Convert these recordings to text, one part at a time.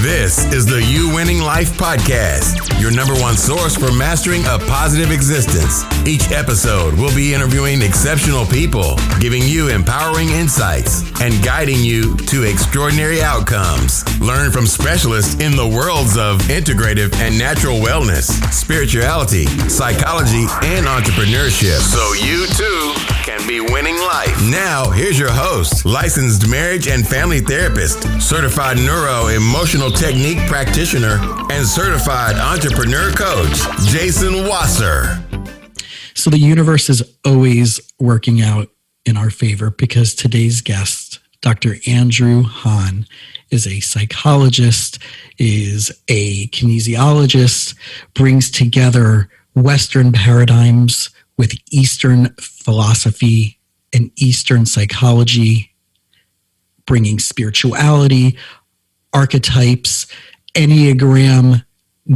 This is the You Winning Life Podcast, your number one source for mastering a positive existence. Each episode will be interviewing exceptional people, giving you empowering insights, and guiding you to extraordinary outcomes. Learn from specialists in the worlds of integrative and natural wellness, spirituality, psychology, and entrepreneurship, so you too can be winning life. Now, here's your host, licensed marriage and family therapist, certified neuro-emotional technique practitioner, and certified entrepreneur coach, Jason Wasser. So the universe is always working out in our favor because today's guest, Dr. Andrew Hahn, is a psychologist, is a kinesiologist, brings together Western paradigms with Eastern philosophy and Eastern psychology, bringing spirituality, archetypes, Enneagram,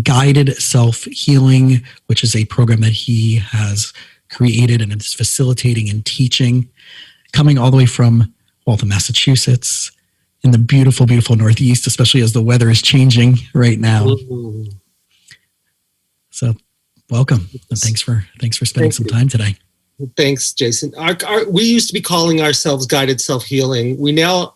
guided self-healing, which is a program that he has created and is facilitating and teaching, coming all the way from Waltham, Massachusetts, in the beautiful, beautiful Northeast, especially as the weather is changing right now. Ooh. So welcome, and thanks for spending some time today. Thanks, Jason. We used to be calling ourselves guided self-healing. We're now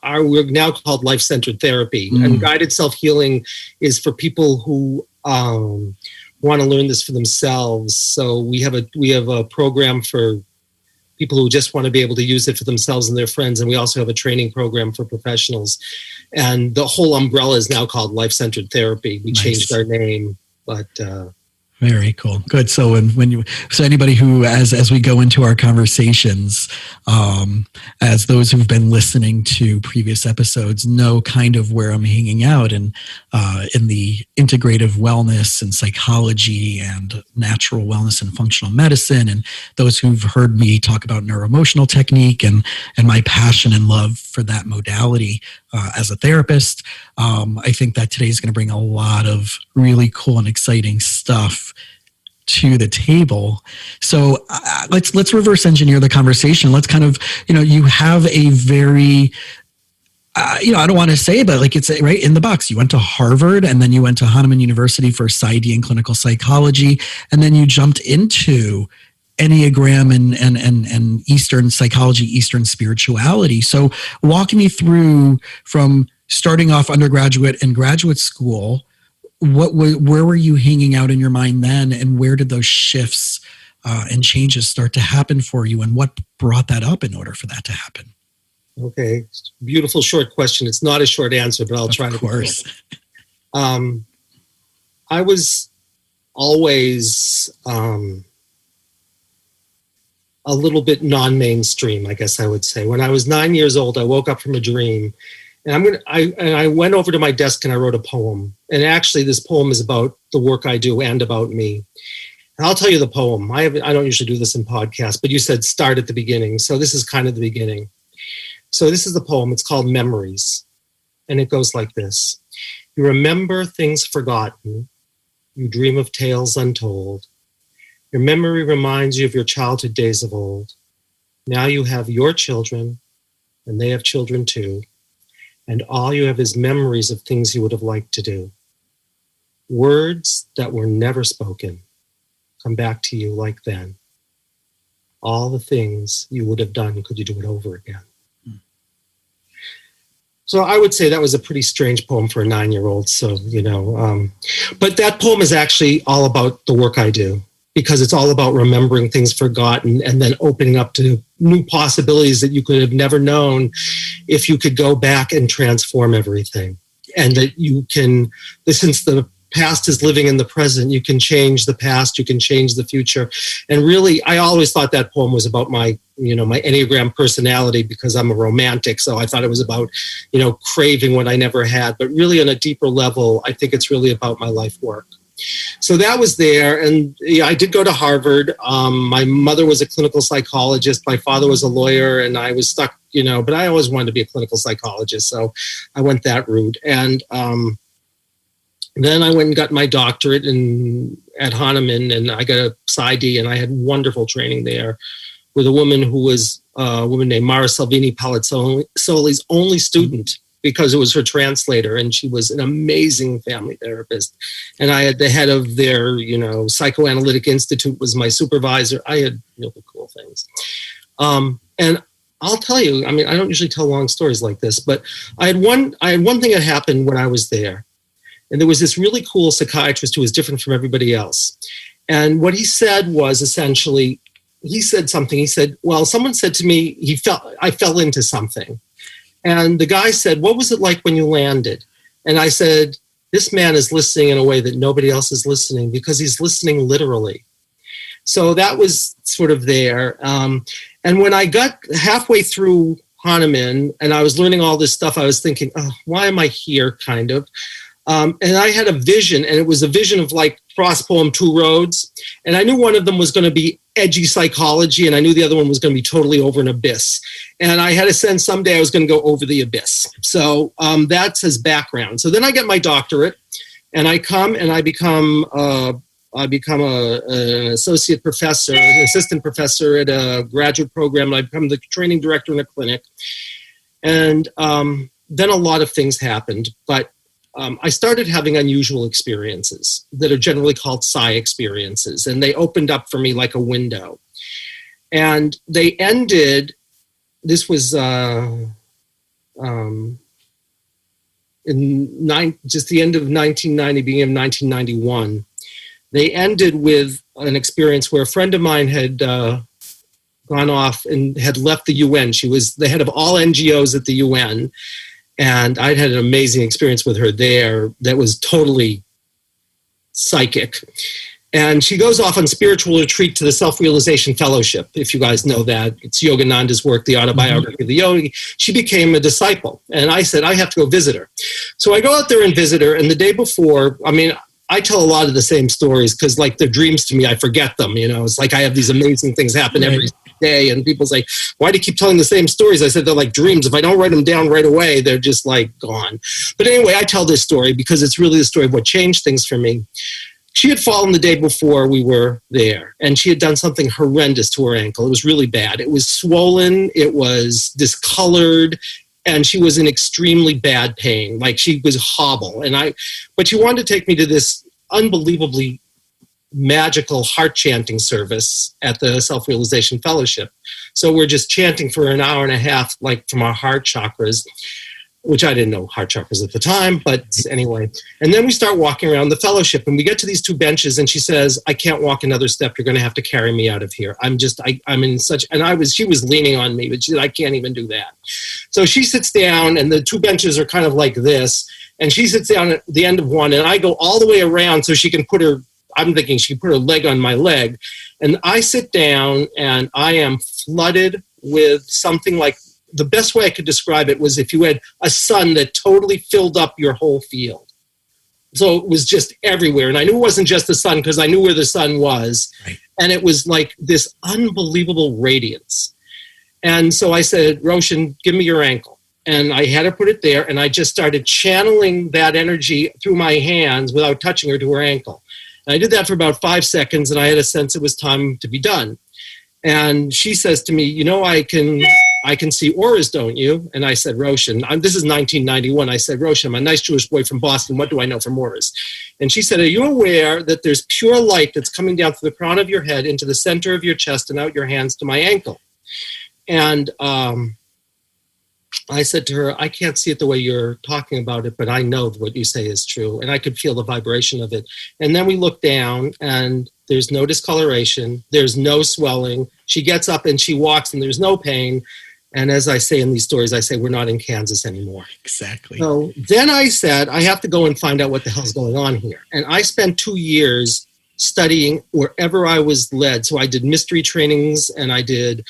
called life-centered therapy. And guided self-healing is for people who want to learn this for themselves. So we have a program for people who just want to be able to use it for themselves and their friends. And we also have a training program for professionals. And the whole umbrella is now called life-centered therapy. We changed our name, but very cool. Good. So so anybody who, as we go into our conversations, as those who've been listening to previous episodes know kind of where I'm hanging out in the integrative wellness and psychology and natural wellness and functional medicine. And those who've heard me talk about neuroemotional technique and my passion and love for that modality as a therapist. I think that today is going to bring a lot of really cool and exciting stuff to the table. So let's reverse engineer the conversation. Let's kind of, you have a very, I don't want to say, but like it's right in the box. You went to Harvard and then you went to Hahn University for PsyD and clinical psychology. And then you jumped into Enneagram and Eastern psychology, Eastern spirituality. So walk me through from starting off undergraduate and graduate school. Where were you hanging out in your mind then, and where did those shifts and changes start to happen for you, and what brought that up in order for that to happen? Okay, beautiful short question. It's not a short answer, but I'll try to. Of course. I was always a little bit non-mainstream, I guess I would say. When I was 9 years old, I woke up from a dream. And I went over to my desk and I wrote a poem. And actually, this poem is about the work I do and about me. And I'll tell you the poem. I don't usually do this in podcasts, but you said start at the beginning. So this is kind of the beginning. So this is the poem. It's called Memories. And it goes like this. You remember things forgotten. You dream of tales untold. Your memory reminds you of your childhood days of old. Now you have your children, and they have children too. And all you have is memories of things you would have liked to do. Words that were never spoken come back to you like then. All the things you would have done, could you do it over again? So I would say that was a pretty strange poem for a 9-year-old. So, but that poem is actually all about the work I do, because it's all about remembering things forgotten and then opening up to new possibilities that you could have never known if you could go back and transform everything. And that you can, since the past is living in the present, you can change the past, you can change the future. And really, I always thought that poem was about my Enneagram personality, because I'm a romantic. So I thought it was about, craving what I never had. But really on a deeper level, I think it's really about my life work. So that was there. And I did go to Harvard. My mother was a clinical psychologist. My father was a lawyer, and I was stuck, but I always wanted to be a clinical psychologist. So I went that route. And then I went and got my doctorate at Hahn, and I got a PsyD, and I had wonderful training there with a woman who was a woman named Mara Salvini Palazzoli's only student because it was her translator, and she was an amazing family therapist. And I had the head of their, psychoanalytic institute was my supervisor. I had really cool things. And I'll tell you, I mean, I don't usually tell long stories like this, but I had one thing that happened when I was there. And there was this really cool psychiatrist who was different from everybody else. And what he said was essentially, he said, well, someone said to me, I fell into something. And the guy said, what was it like when you landed? And I said, this man is listening in a way that nobody else is listening, because he's listening literally. So that was sort of there. And when I got halfway through Hahnemann and I was learning all this stuff, I was thinking, oh, why am I here, kind of? And I had a vision, and it was a vision of like cross poem Two Roads. And I knew one of them was going to be edgy psychology, and I knew the other one was going to be totally over an abyss. And I had a sense someday I was going to go over the abyss. So that's his background. So then I get my doctorate, and I come and I become an associate professor, an assistant professor at a graduate program. And I become the training director in a clinic. And then a lot of things happened, but I started having unusual experiences that are generally called psi experiences, and they opened up for me like a window. And they ended, this was just the end of 1990, beginning of 1991. They ended with an experience where a friend of mine had gone off and had left the UN. She was the head of all NGOs at the UN. And I'd had an amazing experience with her there that was totally psychic. And she goes off on spiritual retreat to the Self-Realization Fellowship. If you guys know that, it's Yogananda's work, the autobiography of the yogi. She became a disciple. And I said, I have to go visit her. So I go out there and visit her. And the day before, I mean, I tell a lot of the same stories because, like, they're dreams to me. I forget them, It's like I have these amazing things happen every day, and people say, why do you keep telling the same stories? I said, they're like dreams. If I don't write them down right away, they're just like gone. But anyway, I tell this story because it's really the story of what changed things for me. She had fallen the day before we were there, and she had done something horrendous to her ankle. It was really bad. It was swollen. It was discolored. And she was in extremely bad pain. Like, she was hobble. But she wanted to take me to this unbelievably magical heart chanting service at the Self-Realization Fellowship. So we're just chanting for an hour and a half, like from our heart chakras, which I didn't know heart chakras at the time, but anyway. And then we start walking around the fellowship, and we get to these two benches, and she says, I can't walk another step. You're going to have to carry me out of here. I'm in such, and she was leaning on me, but she said, I can't even do that. So she sits down, and the two benches are kind of like this, and she sits down at the end of one, and I go all the way around so she can I'm thinking she can put her leg on my leg. And I sit down, and I am flooded with something like, the best way I could describe it was if you had a sun that totally filled up your whole field. So it was just everywhere. And I knew it wasn't just the sun because I knew where the sun was. Right. And it was like this unbelievable radiance. And so I said, Roshan, give me your ankle. And I had her put it there, and I just started channeling that energy through my hands without touching her to her ankle. And I did that for about 5 seconds, and I had a sense it was time to be done. And she says to me, I can see auras, don't you? And I said, Roshan, this is 1991. I said, Roshan, I'm a nice Jewish boy from Boston. What do I know from auras? And she said, are you aware that there's pure light that's coming down through the crown of your head into the center of your chest and out your hands to my ankle? And I said to her, I can't see it the way you're talking about it, but I know what you say is true. And I could feel the vibration of it. And then we look down, and there's no discoloration. There's no swelling. She gets up and she walks, and there's no pain. And as I say in these stories, I say, we're not in Kansas anymore. Exactly. So then I said, I have to go and find out what the hell's going on here. And I spent 2 years studying wherever I was led. So I did mystery trainings, and I did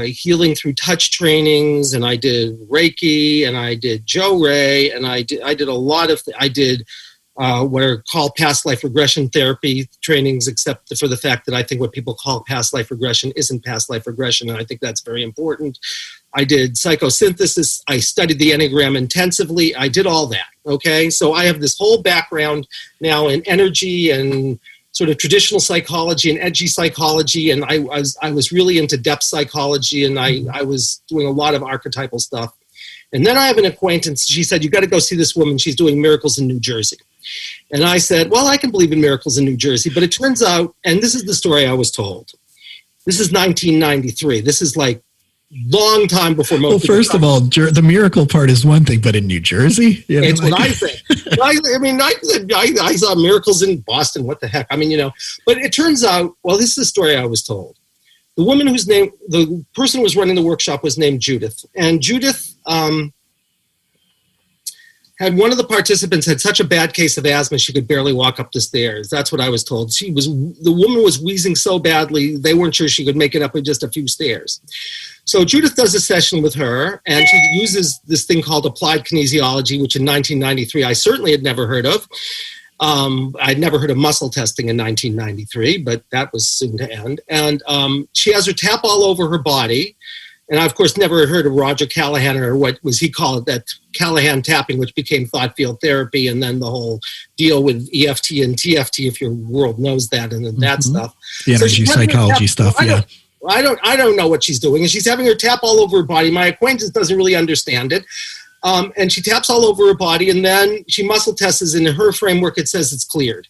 healing through touch trainings, and I did Reiki, and I did Jo Ray, and I did a lot of, I did what are called past life regression therapy trainings, except for the fact that I think what people call past life regression isn't past life regression, and I think that's very important. I did psychosynthesis. I studied the Enneagram intensively. I did all that, okay? So I have this whole background now in energy and sort of traditional psychology and edgy psychology, and I was really into depth psychology, and I was doing a lot of archetypal stuff. And then I have an acquaintance. She said, you got to go see this woman. She's doing miracles in New Jersey. And I said, well, I can believe in miracles in New Jersey. But it turns out, and this is the story I was told. This is 1993. This is like long time before most. Well, first of all, the miracle part is one thing, but in New Jersey, it's what I think. I saw miracles in Boston. What the heck? I mean, But it turns out, well, this is the story I was told. The woman the person who was running the workshop was named Judith, and Judith had one of the participants had such a bad case of asthma she could barely walk up the stairs. That's what I was told. The woman was wheezing so badly they weren't sure she could make it up with just a few stairs. So Judith does a session with her, and she uses this thing called applied kinesiology, which in 1993 I certainly had never heard of. I'd never heard of muscle testing in 1993, but that was soon to end. And she has her tap all over her body. And I, of course, never heard of Roger Callahan, or what was he called, that Callahan tapping, which became thought field therapy, and then the whole deal with EFT and TFT, if your world knows that, and that stuff. The energy psychology stuff, yeah. I don't know what she's doing. And she's having her tap all over her body. My acquaintance doesn't really understand it. And she taps all over her body, and then she muscle tests, and in her framework, it says it's cleared.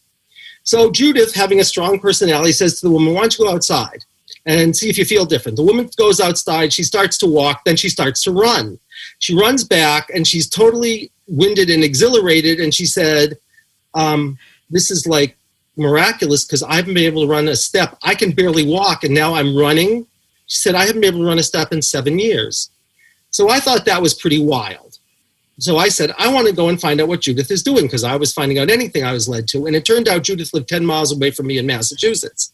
So Judith, having a strong personality, says to the woman, why don't you go outside and see if you feel different? The woman goes outside, she starts to walk, then she starts to run. She runs back, and she's totally winded and exhilarated, and she said, this is like miraculous, because I haven't been able to run a step. I can barely walk, and now I'm running. She said, I haven't been able to run a step in 7 years. So I thought that was pretty wild. So I said, I want to go and find out what Judith is doing, because I was finding out anything I was led to. And it turned out Judith lived 10 miles away from me in Massachusetts.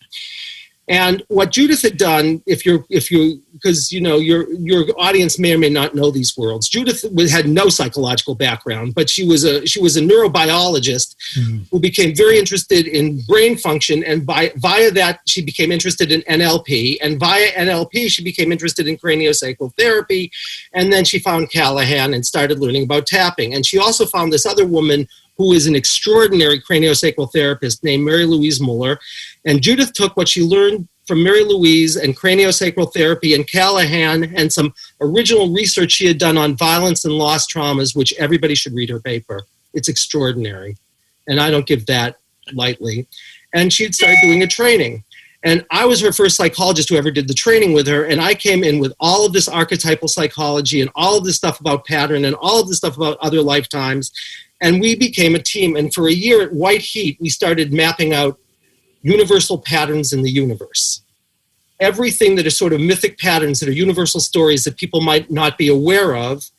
And what Judith had done, because your audience may or may not know these worlds. Judith had no psychological background, but she was a neurobiologist who became very interested in brain function, and via that she became interested in NLP, and via NLP she became interested in craniosacral therapy, and then she found Callahan and started learning about tapping. And she also found this other woman who is an extraordinary craniosacral therapist named Mary Louise Muller. And Judith took what she learned from Mary Louise and craniosacral therapy and Callahan and some original research she had done on violence and loss traumas, which everybody should read her paper. It's extraordinary. And I don't give that lightly. And she'd started doing a training. And I was her first psychologist who ever did the training with her. And I came in with all of this archetypal psychology and all of this stuff about pattern and all of this stuff about other lifetimes. And we became a team. And for a year at White Heat, we started mapping out universal patterns in the universe. Everything that is sort of mythic patterns that are universal stories that people might not be aware of.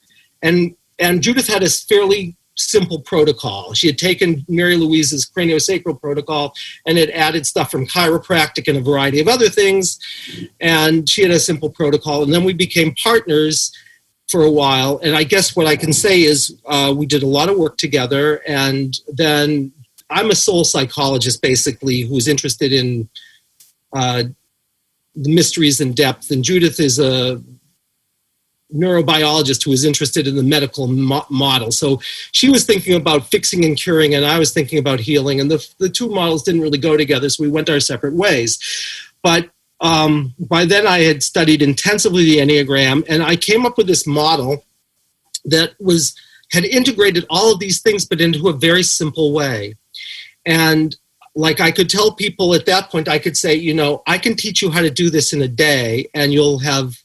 And Judith had a fairly simple protocol. She had taken Mary Louise's craniosacral protocol and had added stuff from chiropractic and a variety of other things. And she had a simple protocol. And then we became partners for a while. And I guess what I can say is we did a lot of work together. And then I'm a soul psychologist, basically, who's interested in the mysteries and depth. And Judith is a neurobiologist who is interested in the medical model. So she was thinking about fixing and curing, and I was thinking about healing. And the two models didn't really go together, so we went our separate ways. But by then I had studied intensively the Enneagram, and I came up with this model that had integrated all of these things, but into a very simple way. And like I could tell people at that point, I could say, I can teach you how to do this in a day, and you'll have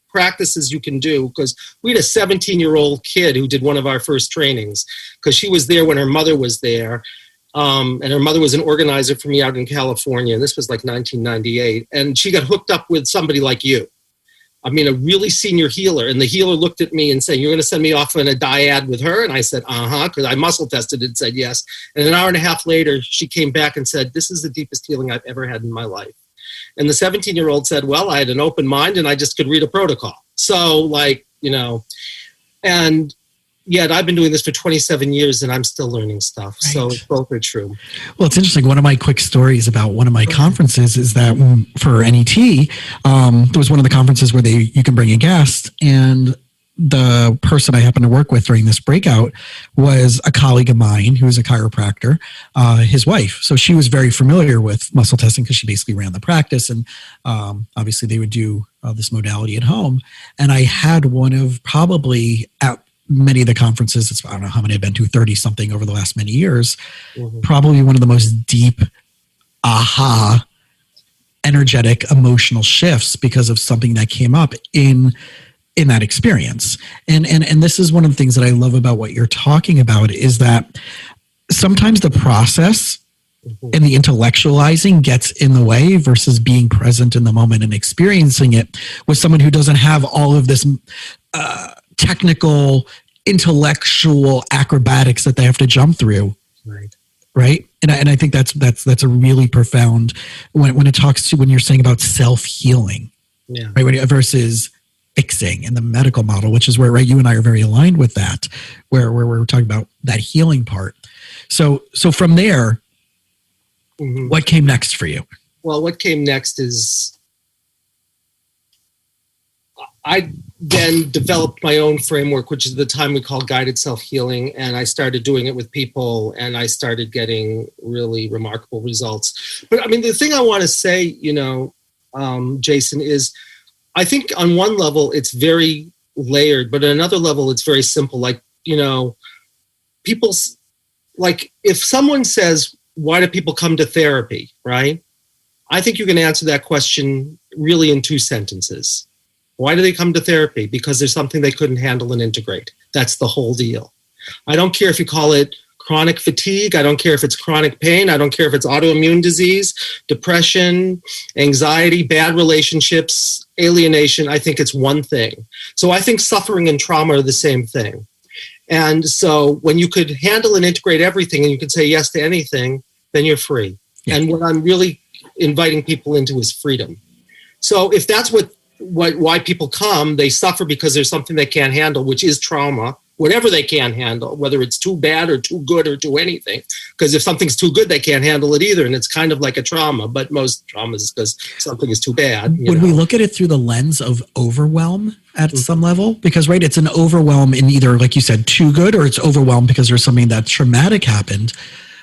practices you can do, because we had a 17-year-old kid who did one of our first trainings, because she was there when her mother was there. And her mother was an organizer for me out in California. And this was like 1998. And she got hooked up with somebody like you. I mean, a really senior healer. And the healer looked at me and said, you're going to send me off on a dyad with her? And I said, because I muscle tested and said yes. And an hour and a half later, she came back and said, this is the deepest healing I've ever had in my life. And the 17-year-old said, well, I had an open mind and I just could read a protocol. So and yet I've been doing this for 27 years and I'm still learning stuff. Right. So both are true. Well, it's interesting. One of my quick stories about one of my conferences is that for NET, there was one of the conferences where you can bring a guest, and the person I happened to work with during this breakout was a colleague of mine who was a chiropractor, his wife. So she was very familiar with muscle testing because she basically ran the practice, and obviously they would do this modality at home. And I had one of probably many of the conferences, I don't know how many I've been to, 30 something over the last many years, Mm-hmm. probably one of the most deep aha energetic emotional shifts because of something that came up in that experience. And this is one of the things that I love about what you're talking about, is that sometimes the process and the intellectualizing gets in the way versus being present in the moment and experiencing it with someone who doesn't have all of this technical, intellectual acrobatics that they have to jump through. Right. And I think that's a really profound when it talks to, when you're saying about self-healing, right? Versus fixing in the medical model, which is where, right, you and I are very aligned with that, where we're talking about that healing part. So from there, what came next for you? Well, what came next is I then developed my own framework, which is the time we call guided self-healing. And I started doing it with people, and I started getting really remarkable results. But I mean, the thing I want to say, Jason, is I think on one level it's very layered, but on another level it's very simple. Like, people, like if someone says, why do people come to therapy, right? I think you can answer that question really in 2 sentences. Why do they come to therapy? Because there's something they couldn't handle and integrate. That's the whole deal. I don't care if you call it chronic fatigue. I don't care if it's chronic pain. I don't care if it's autoimmune disease, depression, anxiety, bad relationships, alienation. I think it's one thing. So I think suffering and trauma are the same thing. And so when you could handle and integrate everything and you could say yes to anything, then you're free. Yeah. And what I'm really inviting people into is freedom. So if that's why people come, they suffer because there's something they can't handle, which is trauma, whatever they can't handle, whether it's too bad or too good or too anything. Because if something's too good, they can't handle it either. And it's kind of like a trauma, but most trauma is because something is too bad. Would we look at it through the lens of overwhelm at some level? Because, right, it's an overwhelm in either, like you said, too good, or it's overwhelmed because there's something that traumatic happened.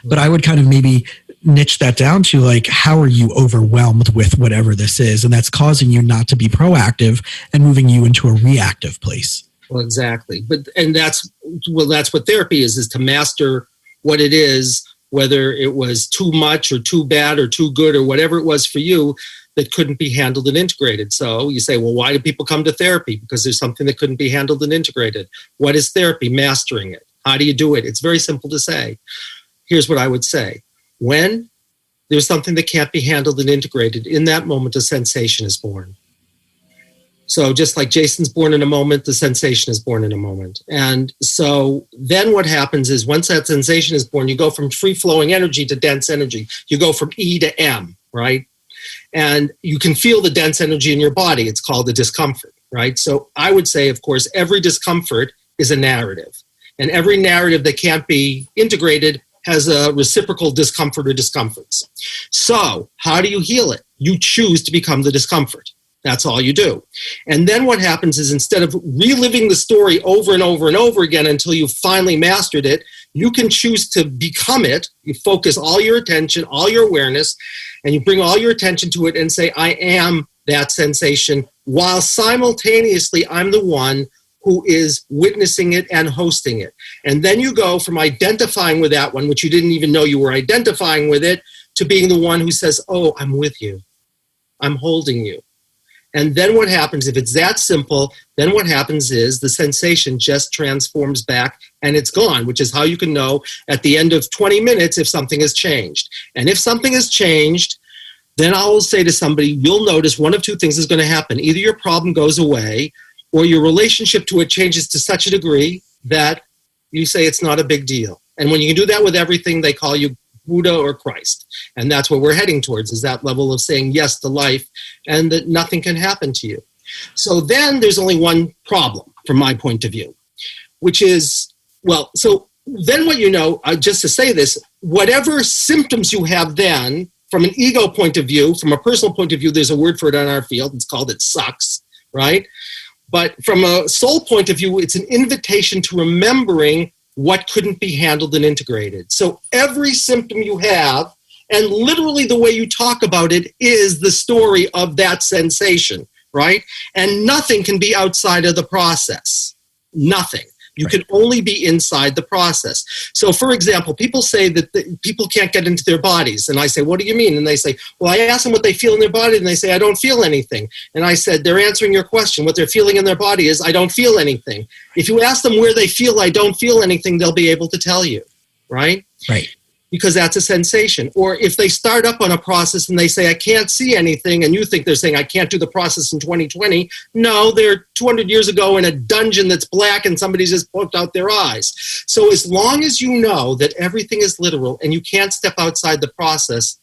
But I would kind of maybe niche that down to, like, how are you overwhelmed with whatever this is? And that's causing you not to be proactive and moving you into a reactive place. Well, exactly. That's what therapy is to master what it is, whether it was too much or too bad or too good or whatever it was for you that couldn't be handled and integrated. So you say, well, why do people come to therapy? Because there's something that couldn't be handled and integrated. What is therapy? Mastering it. How do you do it? It's very simple to say. Here's what I would say. When there's something that can't be handled and integrated, in that moment, a sensation is born. So just like Jason's born in a moment, the sensation is born in a moment. And so then what happens is once that sensation is born, you go from free-flowing energy to dense energy. You go from E to M, right? And you can feel the dense energy in your body. It's called the discomfort, right? So I would say, of course, every discomfort is a narrative. And every narrative that can't be integrated has a reciprocal discomfort or discomforts. So how do you heal it? You choose to become the discomfort. That's all you do. And then what happens is, instead of reliving the story over and over and over again until you finally mastered it, you can choose to become it. You focus all your attention, all your awareness, and you bring all your attention to it and say, I am that sensation, while simultaneously I'm the one who is witnessing it and hosting it. And then you go from identifying with that one, which you didn't even know you were identifying with it, to being the one who says, oh, I'm with you. I'm holding you. And then what happens, if it's that simple, then what happens is the sensation just transforms back and it's gone, which is how you can know at the end of 20 minutes if something has changed. And if something has changed, then I will say to somebody, you'll notice one of 2 things is going to happen. Either your problem goes away, or your relationship to it changes to such a degree that you say it's not a big deal. And when you can do that with everything, they call you Buddha or Christ. And that's what we're heading towards, is that level of saying yes to life and that nothing can happen to you. So then there's only one problem from my point of view, which is, well, so then what just to say this, whatever symptoms you have then, from an ego point of view, from a personal point of view, there's a word for it on our field. It's called it sucks, right? But from a soul point of view, it's an invitation to remembering what couldn't be handled and integrated. So every symptom you have, and literally the way you talk about it, is the story of that sensation, right? And nothing can be outside of the process. Nothing. You can only be inside the process. So, for example, people say that people can't get into their bodies. And I say, what do you mean? And they say, well, I ask them what they feel in their body, and they say, I don't feel anything. And I said, they're answering your question. What they're feeling in their body is, I don't feel anything. If you ask them where they feel I don't feel anything, they'll be able to tell you, right? Right. Because that's a sensation. Or if they start up on a process and they say, I can't see anything, and you think they're saying, I can't do the process in 2020. No, they're 200 years ago in a dungeon that's black and somebody just poked out their eyes. So as long as you know that everything is literal and you can't step outside the process,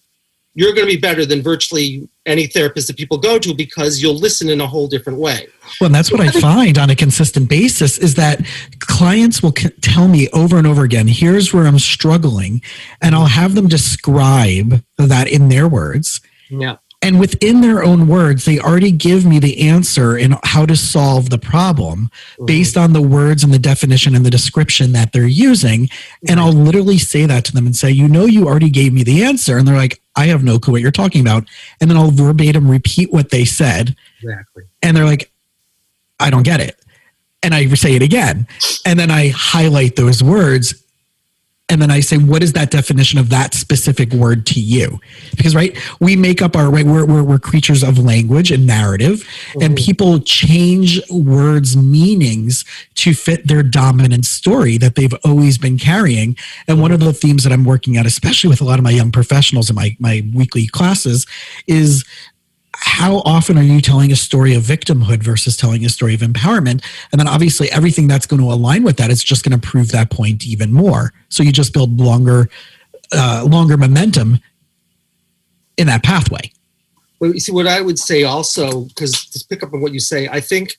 you're going to be better than virtually any therapist that people go to, because you'll listen in a whole different way. Well, and that's what I find on a consistent basis is that clients will tell me over and over again, here's where I'm struggling. And I'll have them describe that in their words. Yeah. And within their own words, they already give me the answer in how to solve the problem based on the words and the definition and the description that they're using. And I'll literally say that to them and say, you already gave me the answer. And they're like, I have no clue what you're talking about. And then I'll verbatim repeat what they said. Exactly. And they're like, I don't get it. And I say it again. And then I highlight those words. And then I say, what is that definition of that specific word to you? Because, right, we make up our, right, we're creatures of language and narrative, and people change words' meanings to fit their dominant story that they've always been carrying. And one of the themes that I'm working at, especially with a lot of my young professionals in my weekly classes, is how often are you telling a story of victimhood versus telling a story of empowerment? And then obviously everything that's going to align with that is just going to prove that point even more. So you just build longer momentum in that pathway. Well, you see, what I would say also, because to pick up on what you say, I think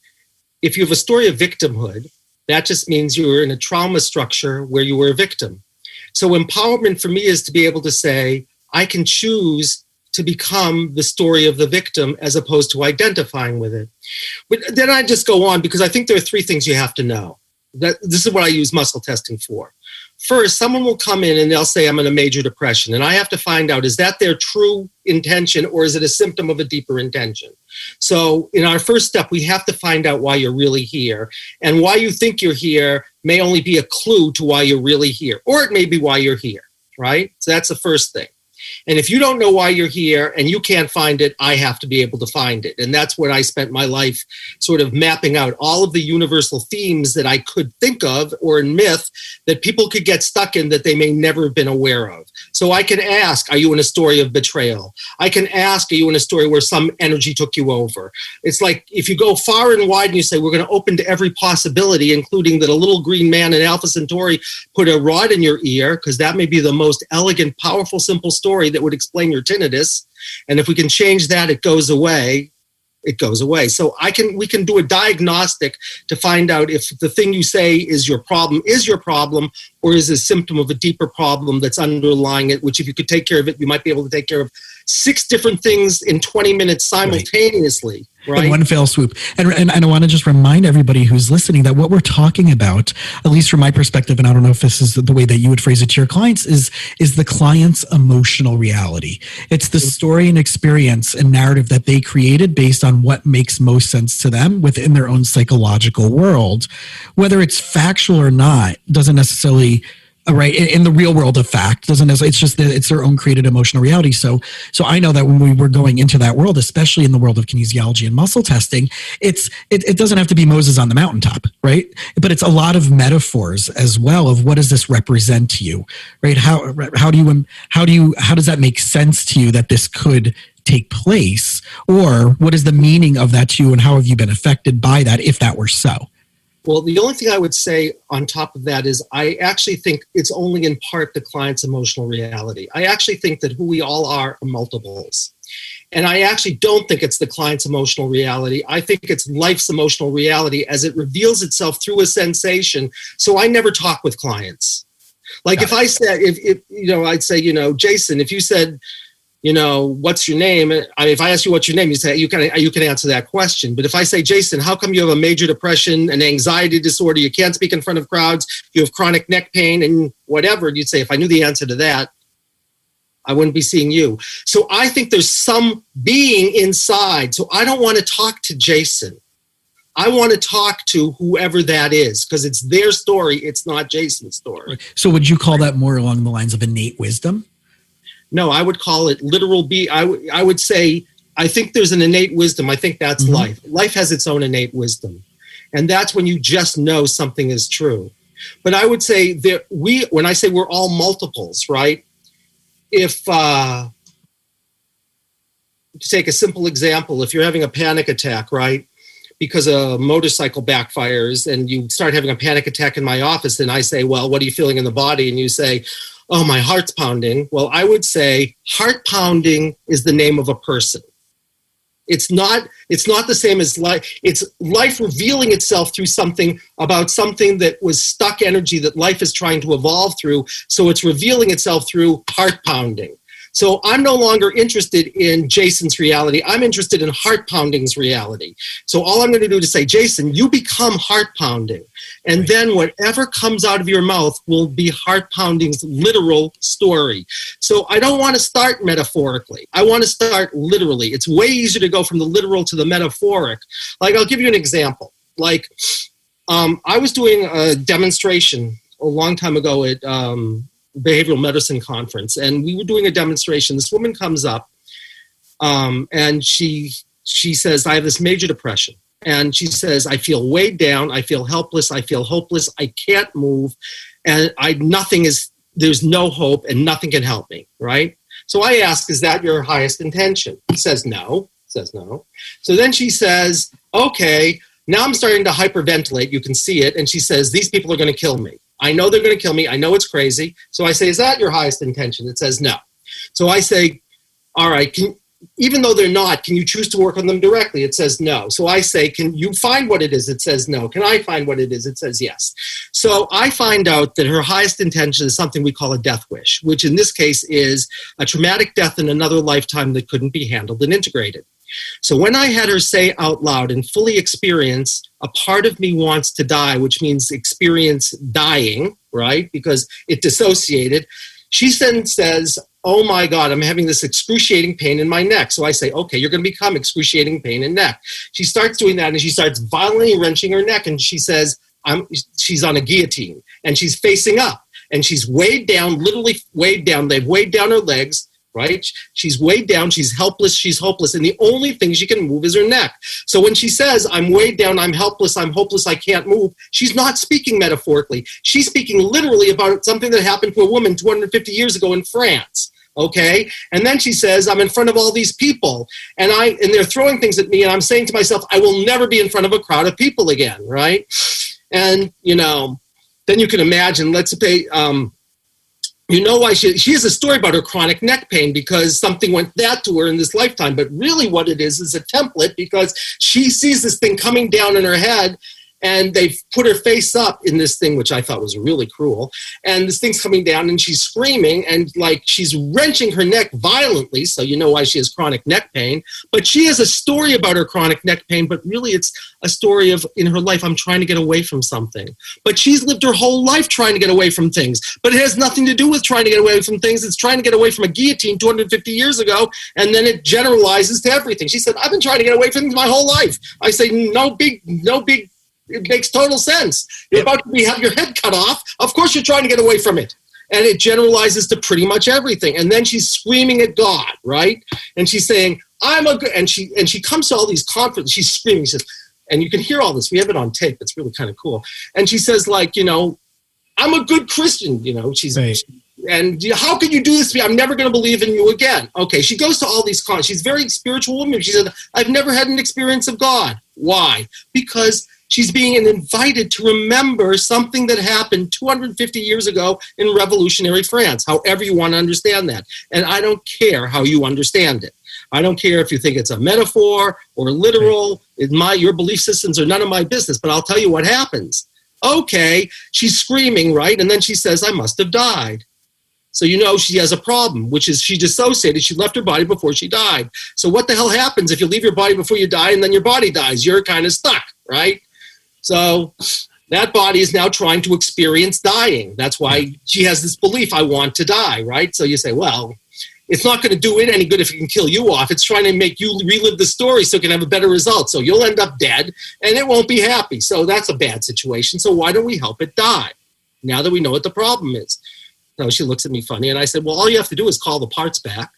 if you have a story of victimhood, that just means you were in a trauma structure where you were a victim. So empowerment for me is to be able to say, I can choose to become the story of the victim as opposed to identifying with it. But then I just go on, because I think there are three things you have to know. This is what I use muscle testing for. First, someone will come in and they'll say, I'm in a major depression. And I have to find out, is that their true intention or is it a symptom of a deeper intention? So in our first step, we have to find out why you're really here. And why you think you're here may only be a clue to why you're really here. Or it may be why you're here, right? So that's the first thing. And if you don't know why you're here and you can't find it, I have to be able to find it. And that's what I spent my life sort of mapping out, all of the universal themes that I could think of, or in myth, that people could get stuck in that they may never have been aware of. So I can ask, are you in a story of betrayal? I can ask, are you in a story where some energy took you over? It's like if you go far and wide and you say, we're going to open to every possibility, including that a little green man in Alpha Centauri put a rod in your ear, because that may be the most elegant, powerful, simple story that would explain your tinnitus. And if we can change that, it goes away. It goes away. So we can do a diagnostic to find out if the thing you say is your problem, or is a symptom of a deeper problem that's underlying it, which if you could take care of it, you might be able to take care of 6 different things in 20 minutes simultaneously. Right. In one fell swoop. And I want to just remind everybody who's listening that what we're talking about, at least from my perspective, and I don't know if this is the way that you would phrase it to your clients, is the client's emotional reality. It's the story and experience and narrative that they created based on what makes most sense to them within their own psychological world. Whether it's factual or not doesn't necessarily, right, in the real world of fact, doesn't necessarily, it's just that it's their own created emotional reality. So I know that when we were going into that world, especially in the world of kinesiology and muscle testing, it doesn't have to be Moses on the mountaintop, right? But it's a lot of metaphors as well of what does this represent to you, right? How does that make sense to you that this could take place, or what is the meaning of that to you, and how have you been affected by that if that were so? Well, the only thing I would say on top of that is I actually think it's only in part the client's emotional reality. I actually think that who we all are multiples. And I actually don't think it's the client's emotional reality. I think it's life's emotional reality as it reveals itself through a sensation. So I never talk with clients. Like if I said, I'd say, Jason, if you said, what's your name? If I ask you what's your name, you say you can answer that question. But if I say, Jason, how come you have a major depression, an anxiety disorder, you can't speak in front of crowds, you have chronic neck pain and whatever, you'd say, if I knew the answer to that, I wouldn't be seeing you. So I think there's some being inside. So I don't want to talk to Jason. I want to talk to whoever that is because it's their story. It's not Jason's story. So would you call that more along the lines of innate wisdom? No, I would call it literal I would say, I think there's an innate wisdom. I think that's life. Life has its own innate wisdom. And that's when you just know something is true. But I would say that when I say we're all multiples, right? If, to take a simple example, if you're having a panic attack, right? Because a motorcycle backfires and you start having a panic attack in my office, and I say, well, what are you feeling in the body? And you say, oh, my heart's pounding. Well, I would say heart pounding is the name of a person. It's not the same as life. It's life revealing itself through something that was stuck energy that life is trying to evolve through. So it's revealing itself through heart pounding. So I'm no longer interested in Jason's reality. I'm interested in heart pounding's reality. So all I'm going to do is say, Jason, you become heart pounding. And then whatever comes out of your mouth will be heart pounding's literal story. So I don't want to start metaphorically. I want to start literally. It's way easier to go from the literal to the metaphoric. Like, I'll give you an example. Like, I was doing a demonstration a long time ago at behavioral medicine conference, and we were doing a demonstration. This woman comes up and she says, I have this major depression. And she says, I feel weighed down, I feel helpless, I feel hopeless, I can't move, and there's no hope and nothing can help me, right? So I ask, is that your highest intention? He says no. So then she says, okay, now I'm starting to hyperventilate, you can see it, and she says, these people are going to kill me. I know they're going to kill me. I know it's crazy. So I say, is that your highest intention? It says no. So I say, all right, even though they're not, can you choose to work on them directly? It says no. So I say, can you find what it is? It says no. Can I find what it is? It says yes. So I find out that her highest intention is something we call a death wish, which in this case is a traumatic death in another lifetime that couldn't be handled and integrated. So when I had her say out loud and fully experience, a part of me wants to die, which means experience dying, right? Because it dissociated. She then says, oh my God, I'm having this excruciating pain in my neck. So I say, okay, you're going to become excruciating pain in neck. She starts doing that and she starts violently wrenching her neck. And she says, she's on a guillotine and she's facing up and she's weighed down, literally weighed down. They've weighed down her legs. Right? She's weighed down, she's helpless, she's hopeless, and the only thing she can move is her neck. So when she says, I'm weighed down, I'm helpless, I'm hopeless, I can't move, she's not speaking metaphorically. She's speaking literally about something that happened to a woman 250 years ago in France. Okay? And then she says, I'm in front of all these people, and they're throwing things at me, and I'm saying to myself, I will never be in front of a crowd of people again, right? And, then you can imagine, let's say, you know why she has a story about her chronic neck pain because something went that to her in this lifetime. But really what it is a template because she sees this thing coming down in her head and they've put her face up in this thing, which I thought was really cruel. And this thing's coming down and she's screaming and like she's wrenching her neck violently. So you know why she has chronic neck pain. But she has a story about her chronic neck pain, but really it's a story of in her life, I'm trying to get away from something. But she's lived her whole life trying to get away from things. But it has nothing to do with trying to get away from things. It's trying to get away from a guillotine 250 years ago. And then it generalizes to everything. She said, I've been trying to get away from things my whole life. I say, no big. It makes total sense. You're about to have your head cut off. Of course you're trying to get away from it. And it generalizes to pretty much everything. And then she's screaming at God, right? And she's saying, I'm a good, and she comes to all these conferences, she's screaming, she says, and you can hear all this. We have it on tape. It's really kind of cool. And she says, like, I'm a good Christian, she's right. And how can you do this to me? I'm never going to believe in you again. Okay, she goes to all these conferences. She's a very spiritual woman. She said, I've never had an experience of God. Why? Because she's being invited to remember something that happened 250 years ago in revolutionary France, however you want to understand that. And I don't care how you understand it. I don't care if you think it's a metaphor or literal. Your belief systems are none of my business, but I'll tell you what happens. Okay, she's screaming, right? And then she says, I must have died. So she has a problem, which is she dissociated. She left her body before she died. So what the hell happens if you leave your body before you die and then your body dies? You're kind of stuck, right? So that body is now trying to experience dying. That's why she has this belief, I want to die, right? So you say, well, it's not going to do it any good if it can kill you off. It's trying to make you relive the story so it can have a better result. So you'll end up dead and it won't be happy. So that's a bad situation. So why don't we help it die now that we know what the problem is? So she looks at me funny and I said, well, all you have to do is call the parts back.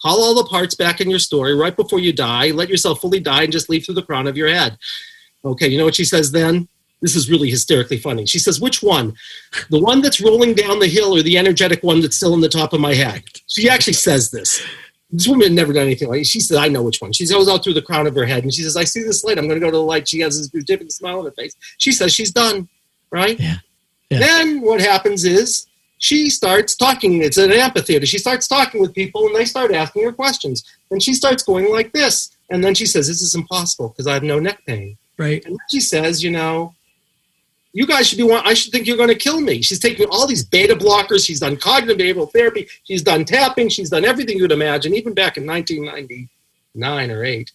Call all the parts back in your story right before you die. Let yourself fully die and just leave through the crown of your head. Okay, you know what she says then? This is really hysterically funny. She says, which one? The one that's rolling down the hill or the energetic one that's still in the top of my head? She actually says this. This woman had never done anything like it. She said, I know which one. She goes out through the crown of her head and she says, I see this light. I'm going to go to the light. She has this beautiful smile on her face. She says she's done, right? Yeah. Then what happens is she starts talking. It's an amphitheater. She starts talking with people and they start asking her questions. And she starts going like this. And then she says, this is impossible because I have no neck pain. Right. And then she says, you guys should I should think you're going to kill me. She's taking all these beta blockers. She's done cognitive behavioral therapy. She's done tapping. She's done everything you'd imagine, even back in 1999 or 8.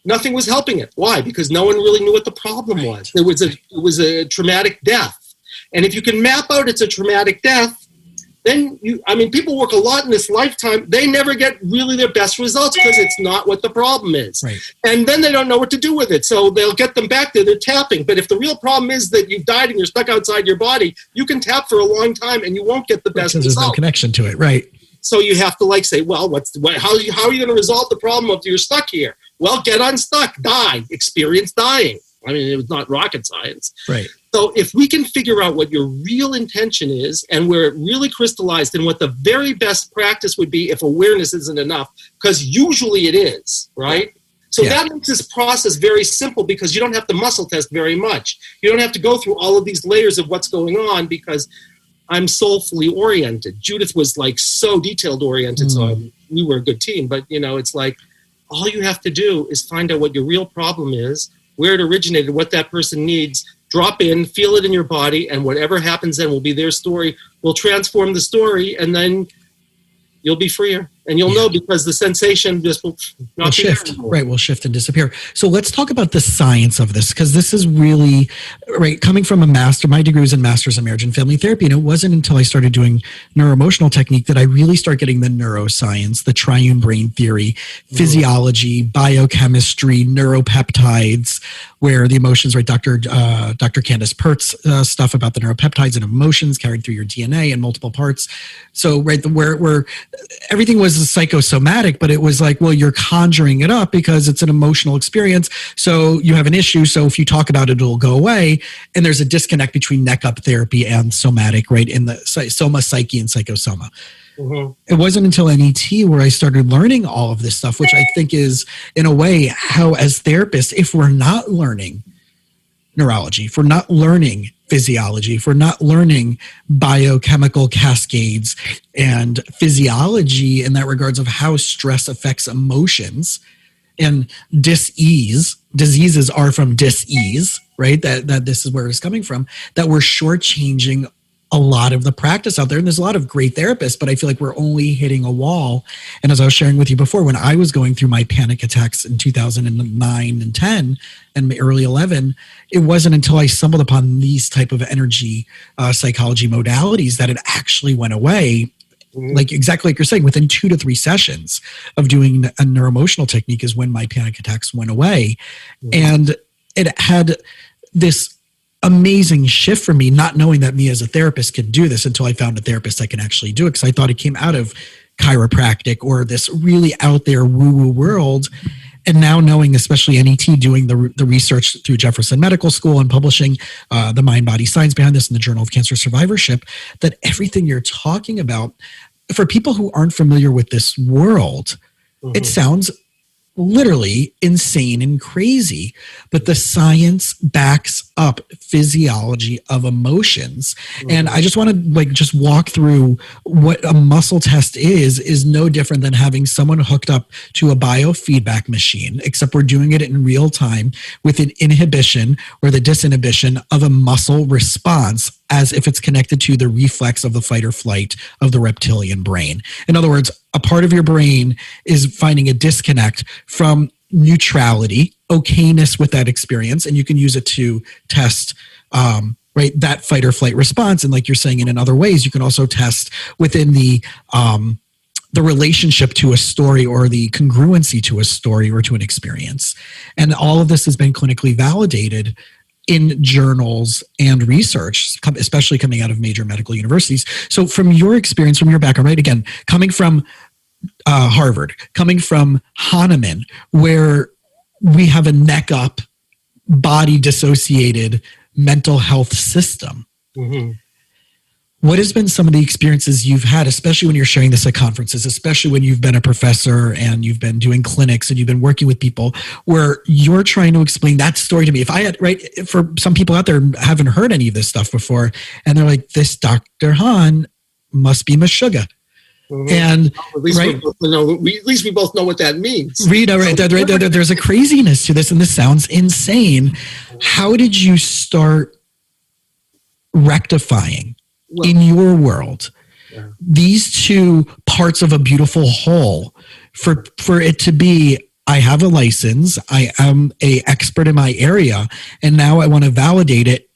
Nothing was helping it. Why? Because no one really knew what the problem was. It was a traumatic death. And if you can map out it's a traumatic death, then people work a lot in this lifetime. They never get really their best results because it's not what the problem is. Right. And then they don't know what to do with it. So they'll get them back there. They're tapping. But if the real problem is that you've died and you're stuck outside your body, you can tap for a long time and you won't get the best result. There's no connection to it. Right. So you have to say, well, how are you going to resolve the problem if you're stuck here? Well, get unstuck, die, experience dying. It was not rocket science. Right. So if we can figure out what your real intention is and where it really crystallized and what the very best practice would be if awareness isn't enough, because usually it is, right? So that makes this process very simple because you don't have to muscle test very much. You don't have to go through all of these layers of what's going on because I'm soulfully oriented. Judith was so detailed oriented, so we were a good team. But, it's all you have to do is find out what your real problem is, where it originated, what that person needs, drop in, feel it in your body, and whatever happens then will be their story. We'll transform the story, and then you'll be freer. And you'll know because the sensation just will not be shift. there anymore. Right, will shift and disappear. So let's talk about the science of this, because this is really, right, coming from my degree was in Masters in Marriage and Family Therapy, and it wasn't until I started doing neuroemotional technique that I really started getting the neuroscience, the triune brain theory, physiology, biochemistry, neuropeptides, where the emotions, right, Dr. Candace Pert's stuff about the neuropeptides and emotions carried through your DNA in multiple parts. So, right, where everything was psychosomatic, but it was you're conjuring it up because it's an emotional experience. So you have an issue. So if you talk about it, it'll go away. And there's a disconnect between neck up therapy and somatic, right? In the soma, psyche, and psychosoma. Mm-hmm. It wasn't until NET where I started learning all of this stuff, which I think is, in a way, how as therapists, if we're not learning neurology, if we're not learning physiology, if we're not learning biochemical cascades and physiology in that regards of how stress affects emotions and dis-ease, diseases are from dis-ease, right? That this is where it's coming from, that we're shortchanging a lot of the practice out there. And there's a lot of great therapists, but I feel like we're only hitting a wall. And as I was sharing with you before, when I was going through my panic attacks in 2009 and 10 and early 11, it wasn't until I stumbled upon these type of energy psychology modalities that it actually went away. Exactly like you're saying, within 2 to 3 sessions of doing a neuroemotional technique is when my panic attacks went away. And it had this amazing shift for me, not knowing that me as a therapist can do this until I found a therapist that can actually do it, because I thought it came out of chiropractic or this really out there woo-woo world. And now knowing, especially NET, doing the research through Jefferson Medical School and publishing the mind-body science behind this in the Journal of Cancer Survivorship, that everything you're talking about, for people who aren't familiar with this world, it sounds literally insane and crazy, but the science backs up physiology of emotions. And I just want to just walk through what a muscle test is no different than having someone hooked up to a biofeedback machine, except we're doing it in real time with an inhibition or the disinhibition of a muscle response as if it's connected to the reflex of the fight or flight of the reptilian brain. In other words, a part of your brain is finding a disconnect from neutrality, okayness with that experience, and you can use it to test that fight or flight response. And like you're saying, in other ways, you can also test within the the relationship to a story or the congruency to a story or to an experience. And all of this has been clinically validated in journals and research, especially coming out of major medical universities. So from your experience, from your background, right, again, coming from Harvard, coming from Hahnemann, where we have a neck up, body dissociated mental health system. Mm-hmm. What has been some of the experiences you've had, especially when you're sharing this at conferences, especially when you've been a professor and you've been doing clinics and you've been working with people, where you're trying to explain that story to me? If I had, right, for some people out there haven't heard any of this stuff before, and they're like, this Dr. Hahn must be Meshuggah. Mm-hmm. And at least, right, at least we both know what that means. Rita, right, there's a craziness to this, and this sounds insane. How did you start rectifying in your world these two parts of a beautiful whole for it to be, I have a license, I am an expert in my area, and now I want to validate it.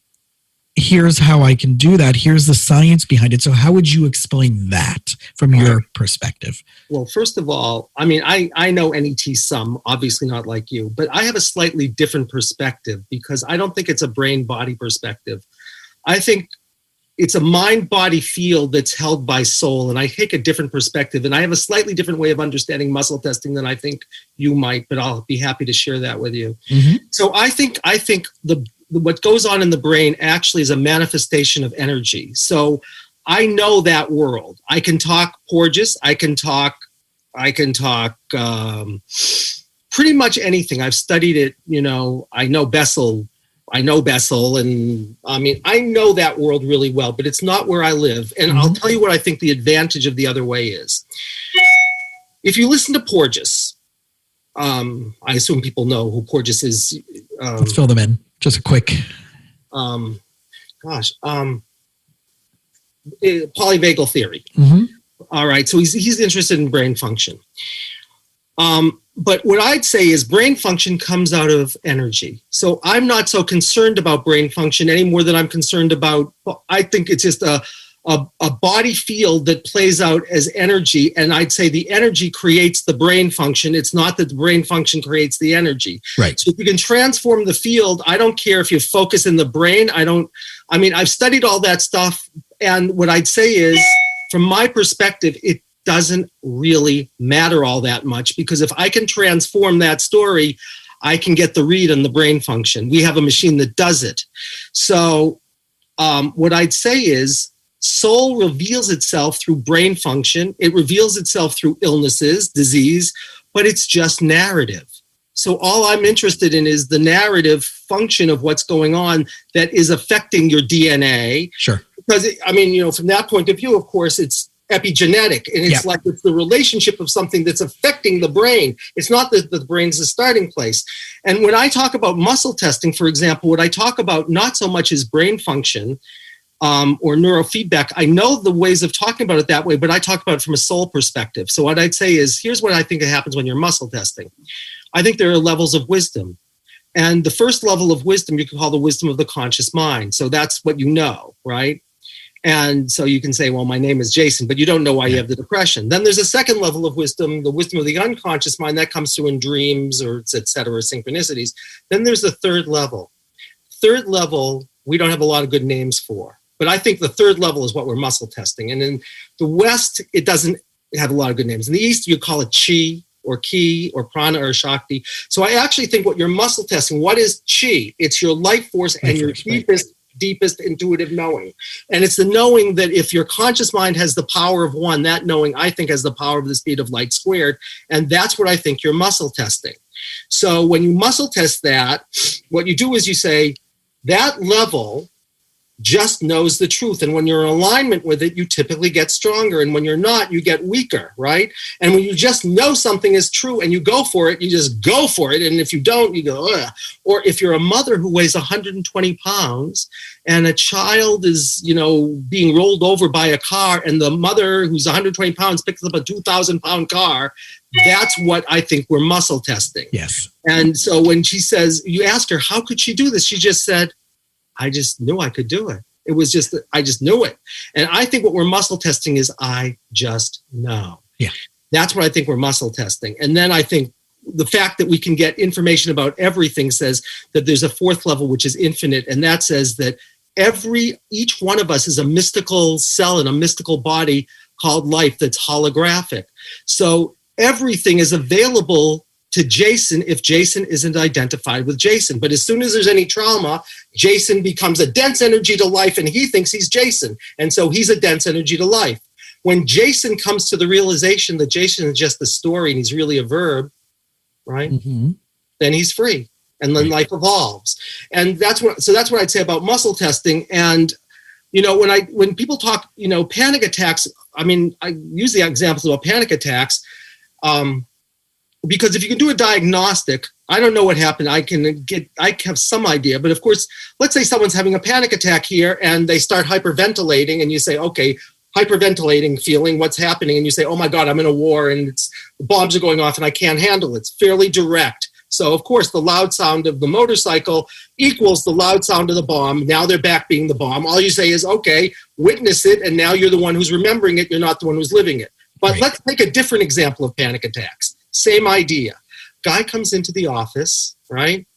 Here's how I can do that. Here's the science behind it. So how would you explain that from your perspective? Well, first of all, I mean, I know NET some, obviously not like you, but I have a slightly different perspective because I don't think it's a brain-body perspective. I think it's a mind-body field that's held by soul, and I take a different perspective, and I have a slightly different way of understanding muscle testing than I think you might, but I'll be happy to share that with you. Mm-hmm. So I think what goes on in the brain actually is a manifestation of energy. So I know that world. I can talk Porges. I can talk pretty much anything. I've studied it. I know Bessel. And I mean, I know that world really well, but it's not where I live. And mm-hmm. I'll tell you what I think the advantage of the other way is. If you listen to Porges, I assume people know who Porges is. Let's fill them in. Just a quick. Polyvagal theory. Mm-hmm. All right. So he's interested in brain function. But what I'd say is brain function comes out of energy. So I'm not so concerned about brain function any more than I'm concerned about, I think it's just a body field that plays out as energy. And I'd say the energy creates the brain function. It's not that the brain function creates the energy. Right. So if you can transform the field, I don't care if you focus in the brain. I've studied all that stuff. And what I'd say is, from my perspective, it doesn't really matter all that much, because if I can transform that story, I can get the read on the brain function. We have a machine that does it. So what I'd say is soul reveals itself through brain function. It reveals itself through illnesses, disease, but it's just narrative. So all I'm interested in is the narrative function of what's going on that is affecting your DNA. Sure. Because, from that point of view, of course, it's epigenetic, and it's like it's the relationship of something that's affecting the brain. It's not that the brain's the starting place. And when I talk about muscle testing, for example, what I talk about not so much is brain function or neurofeedback. I know the ways of talking about it that way, but I talk about it from a soul perspective. So what I'd say is, here's what I think happens when you're muscle testing. I think there are levels of wisdom. And the first level of wisdom you can call the wisdom of the conscious mind. So that's what you know, right? And so you can say, well, my name is Jason, but you don't know why you have the depression. Then there's a second level of wisdom, the wisdom of the unconscious mind, that comes through in dreams or et cetera, synchronicities. Then there's the third level. Third level, we don't have a lot of good names for, but I think the third level is what we're muscle testing. And in the West, it doesn't have a lot of good names. In the East, you call it chi or ki or prana or shakti. So I actually think what you're muscle testing, what is chi? It's your life force and your deepest intuitive knowing. And it's the knowing that if your conscious mind has the power of one, that knowing, I think, has the power of the speed of light squared. And that's what I think you're muscle testing. So when you muscle test that, what you do is you say, that level just knows the truth. And when you're in alignment with it, you typically get stronger. And when you're not, you get weaker, right? And when you just know something is true and you go for it, you just go for it. And if you don't, you go, ugh. Or if you're a mother who weighs 120 pounds and a child is, being rolled over by a car, and the mother who's 120 pounds picks up a 2,000-pound car, that's what I think we're muscle testing. Yes. And so when she says, you ask her, how could she do this? She just said, I just knew I could do it. It was just, I just knew it. And I think what we're muscle testing is, I just know. Yeah. That's what I think we're muscle testing. And then I think the fact that we can get information about everything says that there's a fourth level, which is infinite. And that says that each one of us is a mystical cell in a mystical body called life that's holographic. So everything is available to Jason if Jason isn't identified with Jason. But as soon as there's any trauma, Jason becomes a dense energy to life and he thinks he's Jason. And so he's a dense energy to life. When Jason comes to the realization that Jason is just the story and he's really a verb, right? Mm-hmm. Then he's free. And then life evolves. And that's what I'd say about muscle testing. And, when people talk, panic attacks, I use the examples about panic attacks, because if you can do a diagnostic, I don't know what happened. I have some idea, but of course, let's say someone's having a panic attack here and they start hyperventilating and you say, okay, hyperventilating feeling, what's happening? And you say, oh my God, I'm in a war and the bombs are going off and I can't handle it. It's fairly direct. So of course, the loud sound of the motorcycle equals the loud sound of the bomb. Now they're back being the bomb. All you say is, okay, witness it. And now you're the one who's remembering it. You're not the one who's living it. But let's take a different example of panic attacks. Same idea. Guy comes into the office, right?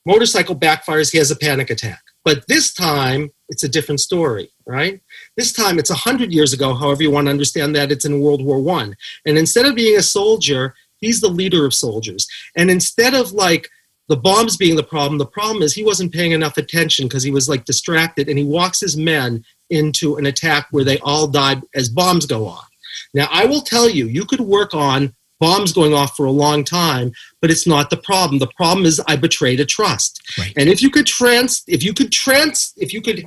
Motorcycle backfires, he has a panic attack. But this time, it's a different story, right? This time, it's 100 years ago, however you want to understand that, it's in World War I. And instead of being a soldier, he's the leader of soldiers. And instead of the bombs being the problem is he wasn't paying enough attention because he was distracted, and he walks his men into an attack where they all died as bombs go off. Now, I will tell you, you could work on bombs going off for a long time, but it's not the problem. The problem is I betrayed a trust. Right. And if you could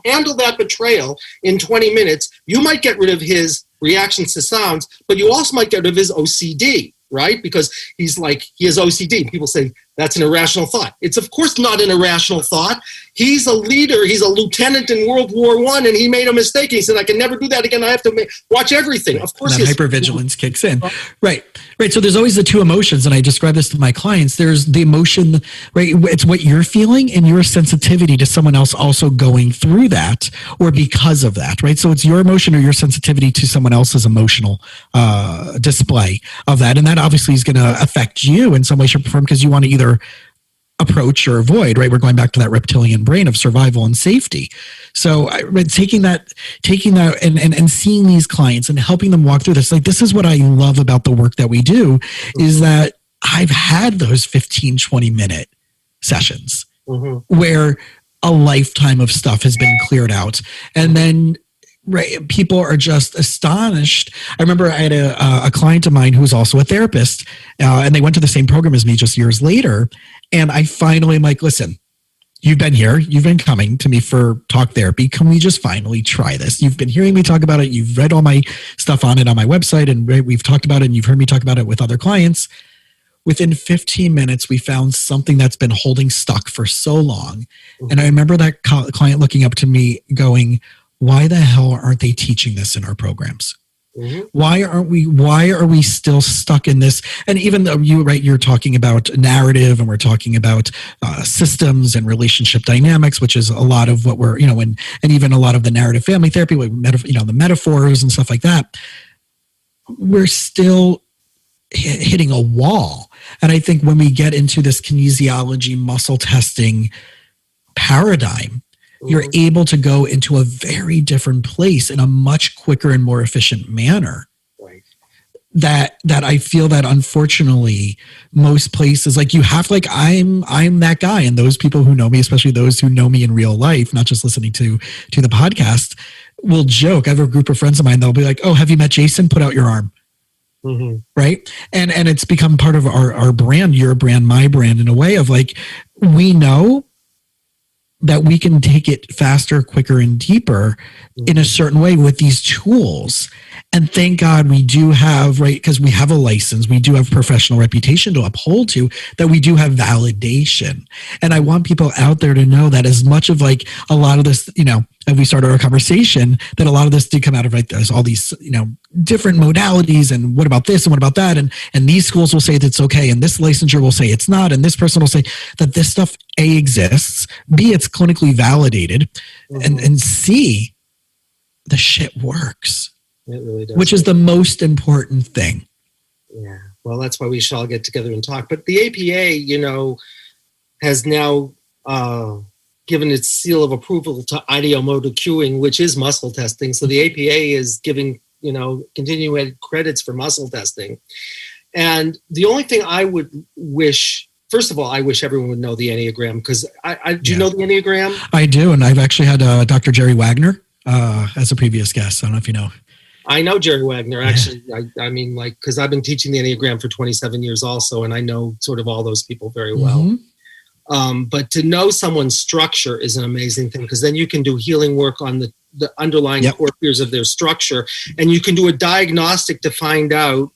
handle that betrayal in 20 minutes, you might get rid of his reactions to sounds, but you also might get rid of his OCD, right? Because he has OCD. People say that's an irrational thought. It's of course not an irrational thought. He's a leader. He's a lieutenant in World War I, and he made a mistake. He said, I can never do that again. I have to watch everything. Of course, that hypervigilance kicks in. Right. So there's always the two emotions, and I describe this to my clients. There's the emotion, right? It's what you're feeling and your sensitivity to someone else also going through that or because of that, right? So it's your emotion or your sensitivity to someone else's emotional display of that. And that obviously is going to affect you in some way, shape, or form because you want to either approach or avoid, right? We're going back to that reptilian brain of survival and safety. So taking that and seeing these clients and helping them walk through this, this is what I love about the work that we do is that I've had those 15, 20 minute sessions where a lifetime of stuff has been cleared out. And then people are just astonished. I remember I had a client of mine who was also a therapist, and they went to the same program as me just years later. And I finally am like, listen, you've been here. You've been coming to me for talk therapy. Can we just finally try this? You've been hearing me talk about it. You've read all my stuff on it on my website, and we've talked about it, and you've heard me talk about it with other clients. Within 15 minutes, we found something that's been holding stuck for so long. And I remember that client looking up to me going, why the hell aren't they teaching this in our programs? Why are we still stuck in this? And even though you're talking about narrative and we're talking about systems and relationship dynamics, which is a lot of what we're, and even a lot of the narrative family therapy, the metaphors and stuff like that, we're still hitting a wall. And I think when we get into this kinesiology muscle testing paradigm, you're able to go into a very different place in a much quicker and more efficient manner. Right. That I feel that unfortunately most places you have I'm that guy, and those people who know me, especially those who know me in real life, not just listening to the podcast, will joke. I have a group of friends of mine. They'll be like, "Oh, have you met Jason? Put out your arm." Right. And it's become part of our brand, your brand, my brand, in a way of we know that we can take it faster, quicker, and deeper in a certain way with these tools. And thank God we do have, because we have a license, we do have professional reputation to uphold to, that we do have validation. And I want people out there to know that as much of a lot of this, as we started our conversation, that a lot of this did come out of there's all these, different modalities, and what about this and what about that? And these schools will say that it's okay, and this licensure will say it's not, and this person will say that this stuff A, exists, B, it's clinically validated, and C, the shit works. It really does. Which is the most important thing. Yeah. Well, that's why we should all get together and talk. But the APA, has now given its seal of approval to ideomotor cueing, which is muscle testing. So the APA is giving, continuing credits for muscle testing. And the only thing I would wish, first of all, I wish everyone would know the Enneagram, because do you know the Enneagram? I do. And I've actually had Dr. Jerry Wagner as a previous guest. I don't know if you know. I know Jerry Wagner, actually. I mean, because I've been teaching the Enneagram for 27 years also, and I know sort of all those people very well. Mm-hmm. But to know someone's structure is an amazing thing, because then you can do healing work on the underlying core fears of their structure, and you can do a diagnostic to find out,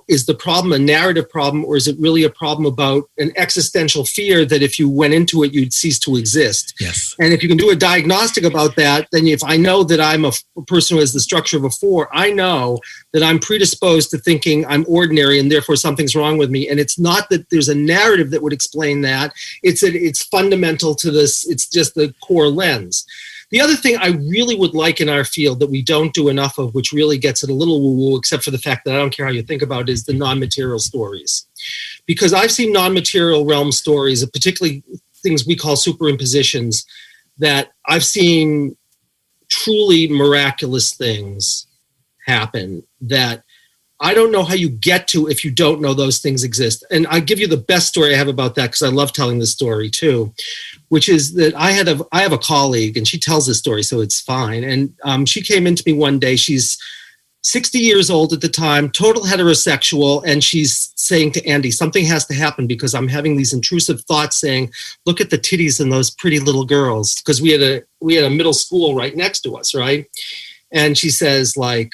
is the problem a narrative problem, or is it really a problem about an existential fear that if you went into it, you'd cease to exist? Yes. And if you can do a diagnostic about that, then if I know that I'm a person who has the structure of a 4, I know that I'm predisposed to thinking I'm ordinary and therefore something's wrong with me. And it's not that there's a narrative that would explain that. It's that it's fundamental to this. It's just the core lens. The other thing I really would like in our field that we don't do enough of, which really gets it a little woo-woo, except for the fact that I don't care how you think about it, is the non-material stories. Because I've seen non-material realm stories, particularly things we call superimpositions, that I've seen truly miraculous things happen that I don't know how you get to if you don't know those things exist. And I give you the best story I have about that, because I love telling this story too, which is that I have a colleague, and she tells this story, so it's fine. And she came into me one day. She's 60 years old at the time, total heterosexual, and she's saying to Andy, something has to happen, because I'm having these intrusive thoughts saying, look at the titties in those pretty little girls, because we had a middle school right next to us, right? And she says, like,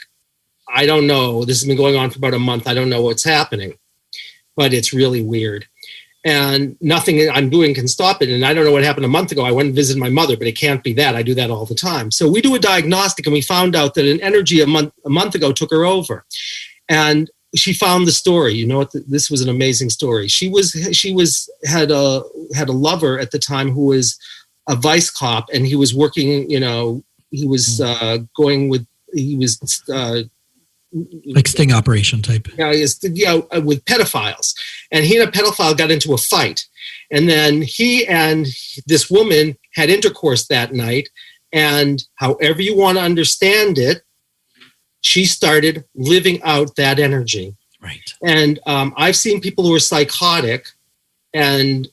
I don't know. This has been going on for about a month. I don't know what's happening, but it's really weird. And nothing I'm doing can stop it. And I don't know what happened a month ago. I went and visited my mother, but it can't be that. I do that all the time. So we do a diagnostic, and we found out that an energy a month ago took her over. And she found the story. You know what? This was an amazing story. She had a lover at the time who was a vice cop, and he was working, he was like sting operation type. With pedophiles. And he and a pedophile got into a fight. And then he and this woman had intercourse that night. And however you want to understand it, she started living out that energy. Right. And I've seen people who are psychotic and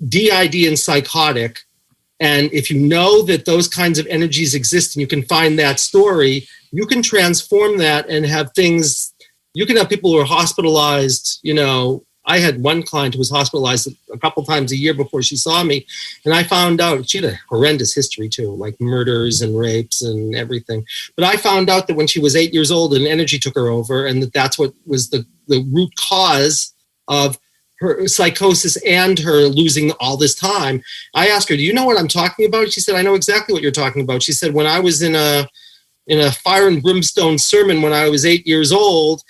DID and psychotic. And if you know that those kinds of energies exist and you can find that story, you can transform that and have things. You can have people who are hospitalized. I had one client who was hospitalized a couple times a year before she saw me. And I found out she had a horrendous history too, like murders and rapes and everything. But I found out that when she was 8 years old, an energy took her over, and that's what was the root cause of her psychosis and her losing all this time. I asked her, do you know what I'm talking about? She said, I know exactly what you're talking about. She said, when I was in a fire and brimstone sermon when I was 8 years old,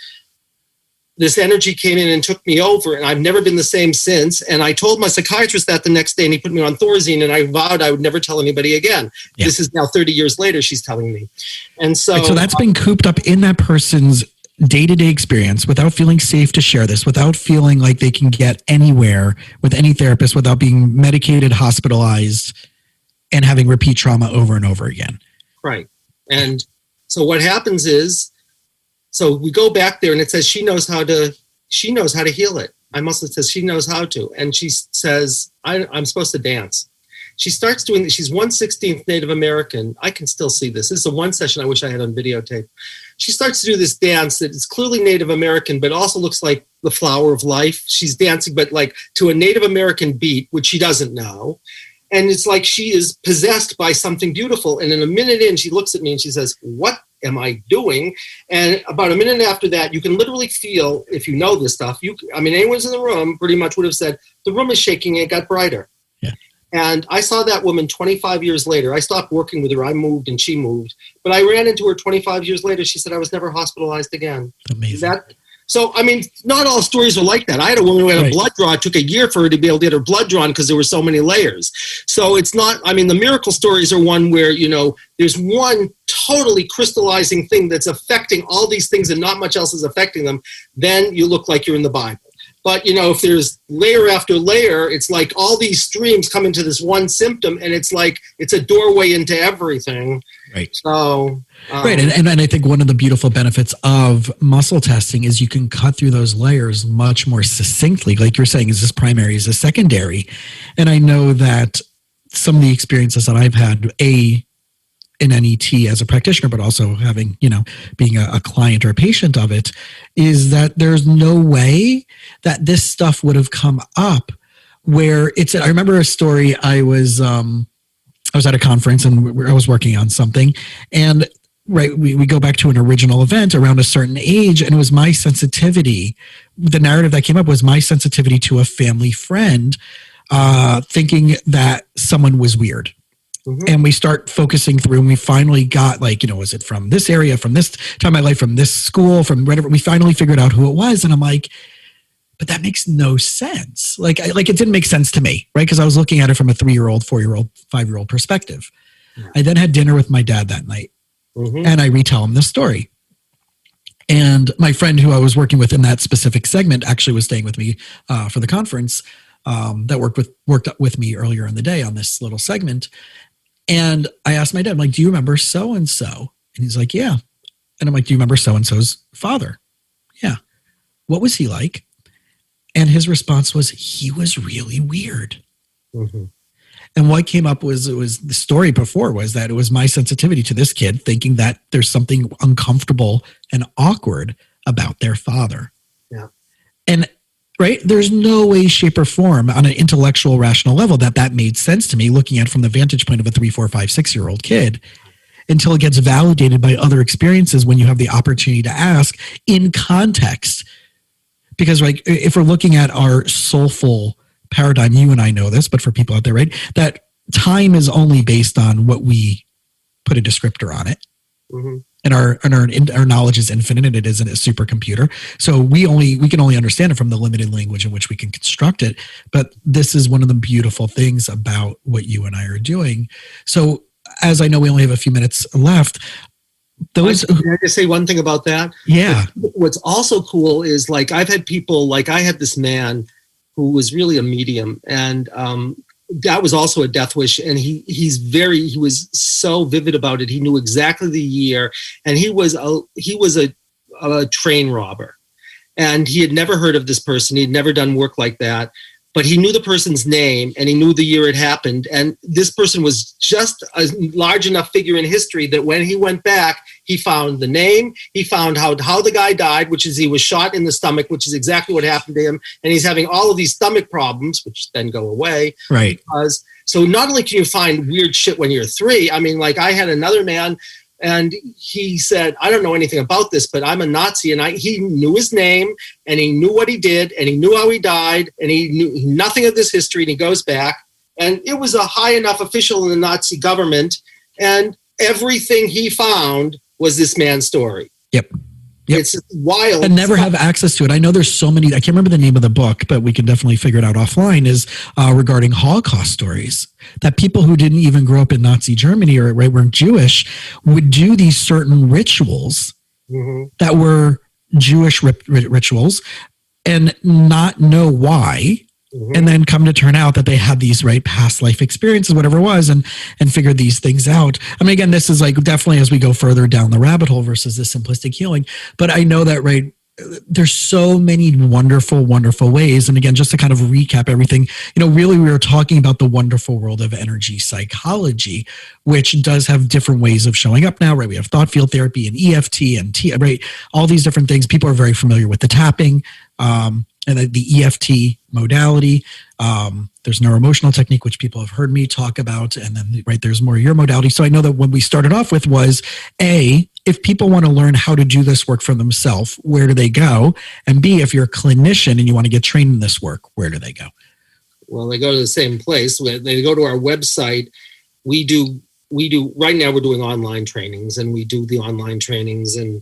this energy came in and took me over, and I've never been the same since. And I told my psychiatrist that the next day, and he put me on Thorazine, and I vowed I would never tell anybody again. Yeah. This is now 30 years later, she's telling me. And so that's been cooped up in that person's day-to-day experience without feeling safe to share this, without feeling like they can get anywhere with any therapist, without being medicated, hospitalized, and having repeat trauma over and over again. Right. And so what happens is, so we go back there, and it says she knows how to heal it. My muscle says she knows how to. And she says, I'm supposed to dance. She starts doing this. She's 1/16 Native American. I can still see this. This is the one session I wish I had on videotape. She starts to do this dance that is clearly Native American, but also looks like the flower of life. She's dancing, but like to a Native American beat, which she doesn't know. And it's like she is possessed by something beautiful. And in a minute in, she looks at me and she says, what am I doing? And about a minute after that, you can literally feel, if you know this stuff, anyone's in the room pretty much would have said, the room is shaking and it got brighter. Yeah. And I saw that woman 25 years later. I stopped working with her. I moved and she moved. But I ran into her 25 years later. She said, I was never hospitalized again. Amazing. So, I mean, not all stories are like that. I had a woman who had a blood draw. It took a year for her to be able to get her blood drawn because there were so many layers. So it's not, I mean, the miracle stories are one where, you know, there's one totally crystallizing thing that's affecting all these things and not much else is affecting them. Then you look like you're in the Bible. But, you know, if there's layer after layer, it's like all these streams come into this one symptom, and it's like it's a doorway into everything. Right. So, right. And I think one of the beautiful benefits of muscle testing is you can cut through those layers much more succinctly. Like you're saying, is this primary, is this secondary? And I know that some of the experiences that I've had, in NET as a practitioner, but also having, you know, being a client or a patient of it, is that there's no way that this stuff would have come up where it's, I remember a story. I was at a conference and I was working on something, and we go back to an original event around a certain age, and it was my sensitivity. The narrative that came up was my sensitivity to a family friend, thinking that someone was weird. Mm-hmm. And we start focusing through, and we finally got, like, you know, was it from this area, from this time of my life, from this school, from whatever? We finally figured out who it was. And I'm like, but that makes no sense. Like it didn't make sense to me, right? Because I was looking at it from a 3-year-old, 4-year-old, 5-year-old perspective. Yeah. I then had dinner with my dad that night, mm-hmm. and I retell him this story. And my friend who I was working with in that specific segment actually was staying with me for the conference, that worked with me earlier in the day on this little segment. And I asked my dad, I'm like, do you remember so-and-so? And he's like, yeah. And I'm like, do you remember so-and-so's father? Yeah. What was he like? And his response was, he was really weird. Mm-hmm. And what came up was, it was the story before was that it was my sensitivity to this kid thinking that there's something uncomfortable and awkward about their father. Yeah. And right? There's no way, shape, or form on an intellectual, rational level that made sense to me looking at it from the vantage point of a 3, 4, 5, 6-year-old kid, until it gets validated by other experiences when you have the opportunity to ask in context. Because, like, if we're looking at our soulful paradigm, you and I know this, but for people out there, right, that time is only based on what we put a descriptor on it. Mm-hmm. And our knowledge is infinite, and it isn't a supercomputer. So we can only understand it from the limited language in which we can construct it. But this is one of the beautiful things about what you and I are doing. So, as I know, we only have a few minutes left. Can I just say one thing about that? Yeah. What's also cool is, like, I've had people, like, I had this man who was really a medium, and that was also a death wish, and he was so vivid about it. He knew exactly the year, and he was a train robber, and he had never heard of this person. He'd never done work like that, but he knew the person's name, and he knew the year it happened. And this person was just a large enough figure in history that when he went back, he found the name, he found how the guy died, which is he was shot in the stomach, which is exactly what happened to him. And he's having all of these stomach problems, which then go away. Right. So not only can you find weird shit when you're 3, I mean, like, I had another man, and he said, I don't know anything about this, but I'm a Nazi. And he knew his name, and he knew what he did, and he knew how he died, and he knew nothing of this history. And he goes back, and it was a high enough official in the Nazi government, and everything he found was this man's story. Yep. It's wild. And never have access to it. I know there's so many, I can't remember the name of the book, but we can definitely figure it out offline, is regarding Holocaust stories, that people who didn't even grow up in Nazi Germany or weren't Jewish would do these certain rituals, mm-hmm. that were Jewish rituals, and not know why. Mm-hmm. And then come to turn out that they had these, right, past life experiences, whatever it was, and figured these things out. I mean, again, this is like definitely as we go further down the rabbit hole versus the simplistic healing. But I know that, right, there's so many wonderful, wonderful ways. And again, just to kind of recap everything, you know, really we were talking about the wonderful world of energy psychology, which does have different ways of showing up now, right? We have thought field therapy and EFT and right? All these different things. People are very familiar with the tapping, and the EFT modality. There's neuroemotional technique, which people have heard me talk about. And then, right, there's more your modality. So I know that what we started off with was, if people want to learn how to do this work for themselves, where do they go? And B, if you're a clinician and you want to get trained in this work, where do they go? Well, they go to the same place. They go to our website. We do right now we're doing online trainings, and we do the online trainings, and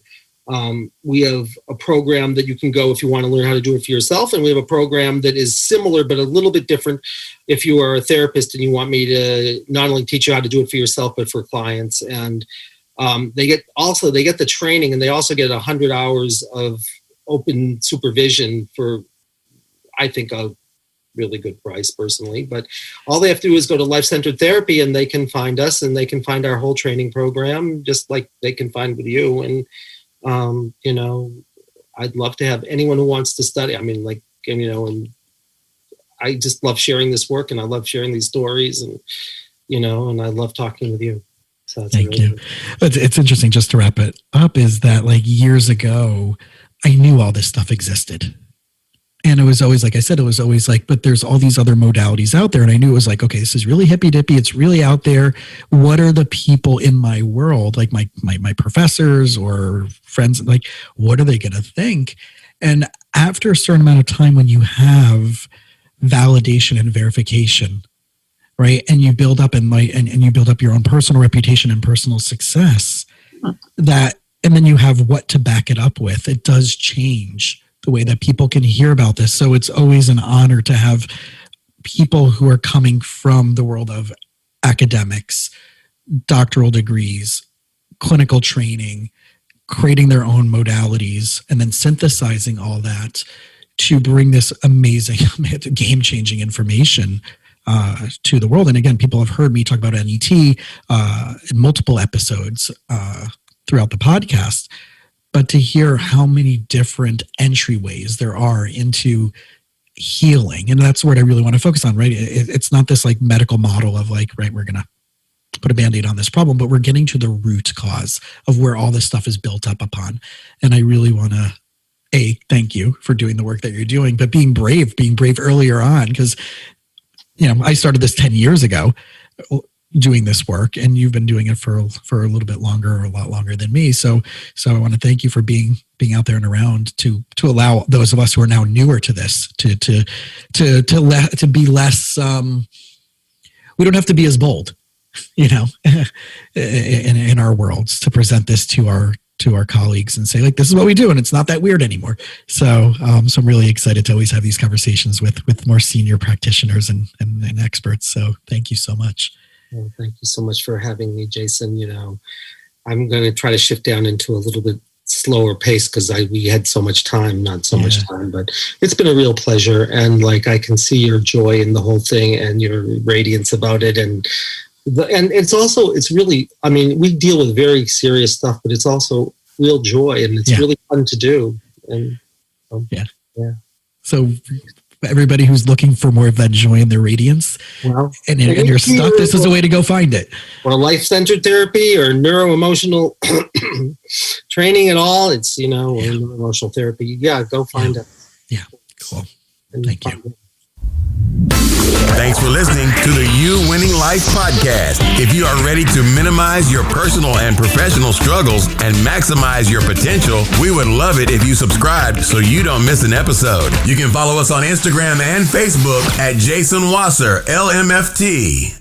We have a program that you can go if you want to learn how to do it for yourself. And we have a program that is similar, but a little bit different if you are a therapist and you want me to not only teach you how to do it for yourself, but for clients. And they get the training, and they also get 100 hours of open supervision for, I think, a really good price personally. But all they have to do is go to Life Centered Therapy, and they can find us, and they can find our whole training program, just like they can find with you. And I'd love to have anyone who wants to study. I mean, and I just love sharing this work, and I love sharing these stories, and and I love talking with you. So thank you. It's interesting, just to wrap it up, is that like years ago, I knew all this stuff existed. And it was always, like I said, it was always like, but there's all these other modalities out there. And I knew it was like, okay, this is really hippy dippy. It's really out there. What are the people in my world, like my professors or friends, like, what are they going to think? And after a certain amount of time, when you have validation and verification, right, and you build up and you build up your own personal reputation and personal success, and then you have what to back it up with, it does change the way that people can hear about this. So it's always an honor to have people who are coming from the world of academics, doctoral degrees, clinical training, creating their own modalities, and then synthesizing all that to bring this amazing, game-changing information to the world. And again, people have heard me talk about NET in multiple episodes throughout the podcast. But to hear how many different entryways there are into healing, and that's what I really want to focus on, right? It's not this like medical model of like, right, we're going to put a Band-Aid on this problem, but we're getting to the root cause of where all this stuff is built up upon. And I really want to, thank you for doing the work that you're doing, but being brave earlier on, because, I started this 10 years ago, doing this work, and you've been doing it for a little bit longer, or a lot longer than me. So I want to thank you for being out there and around to allow those of us who are now newer to this to be less. We don't have to be as bold, in our worlds, to present this to our colleagues and say, like, this is what we do, and it's not that weird anymore. So I'm really excited to always have these conversations with more senior practitioners and experts. So thank you so much. Well, thank you so much for having me, Jason. I'm going to try to shift down into a little bit slower pace because we had so much time, not so much time, but it's been a real pleasure. And like, I can see your joy in the whole thing and your radiance about it. And it's really, I mean, we deal with very serious stuff, but it's also real joy, and it's really fun to do. And So everybody who's looking for more of that joy and their radiance, and you're stuck, this is a way to go find it. Or life-centered therapy, or neuroemotional training at all. It's, or neuroemotional therapy. Yeah, go find it. Yeah, cool. Thank you. Thanks for listening to the You Winning Life podcast. If you are ready to minimize your personal and professional struggles and maximize your potential, we would love it if you subscribe so you don't miss an episode. You can follow us on Instagram and Facebook at Jason Wasser, LMFT.